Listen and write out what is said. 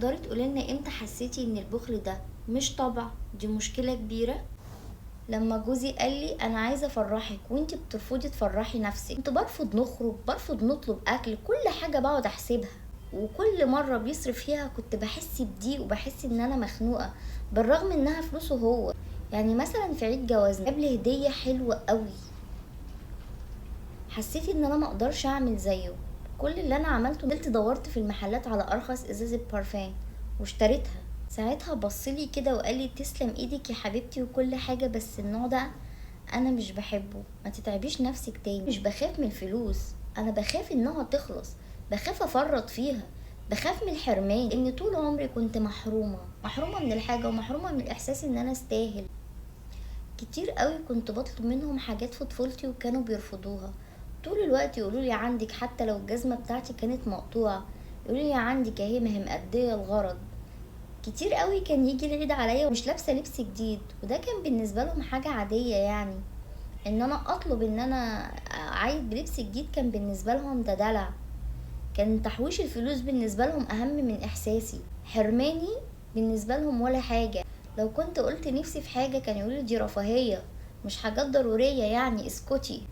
تقدري تقولي لنا امتى حسيتي ان البخل ده مش طبع، دي مشكلة كبيرة؟ لما جوزي قال لي انا عايزه افرحك وانتي بترفضي تفرحي نفسك، كنت برفض نخرج، برفض نطلب اكل، كل حاجه بقعد احسبها، وكل مره بيصرف فيها كنت بحس بضيق وبحس ان انا مخنوقه بالرغم انها فلوسه هو. يعني مثلا في عيد جوازنا جاب لي هديه حلوه قوي، حسيت ان انا ما اقدرش اعمل زيه. كل اللي انا عملته نزلت دورت في المحلات على ارخص ازازه بارفان واشتريتها. ساعتها بصلي كده وقال لي تسلم ايدك يا حبيبتي وكل حاجه، بس النوع ده انا مش بحبه، ما تتعبيش نفسك تاني. مش بخاف من الفلوس، انا بخاف انها تخلص، بخاف افرط فيها، بخاف من الحرمان، ان طول عمري كنت محرومه من الحاجه ومحرومه من الاحساس ان انا استاهل. كتير قوي كنت بطلب منهم حاجات في طفولتي وكانوا بيرفضوها. طول الوقت يقولوا لي عندك، حتى لو الجزمه بتاعتي كانت مقطوعه يقولوا لي عندك اهي، ما هي مأديه الغرض. كتير قوي كان يجي العيد عليا ومش لابسه لبس جديد، وده كان بالنسبه لهم حاجه عاديه. يعني ان انا اطلب ان انا عايد بلبس جديد كان بالنسبه لهم ده دلع. كان تحويش الفلوس بالنسبه لهم اهم من احساسي، حرماني بالنسبه لهم ولا حاجه. لو كنت قلت نفسي في حاجه كان يقولوا دي رفاهيه، مش حاجات ضروريه، يعني اسكتي.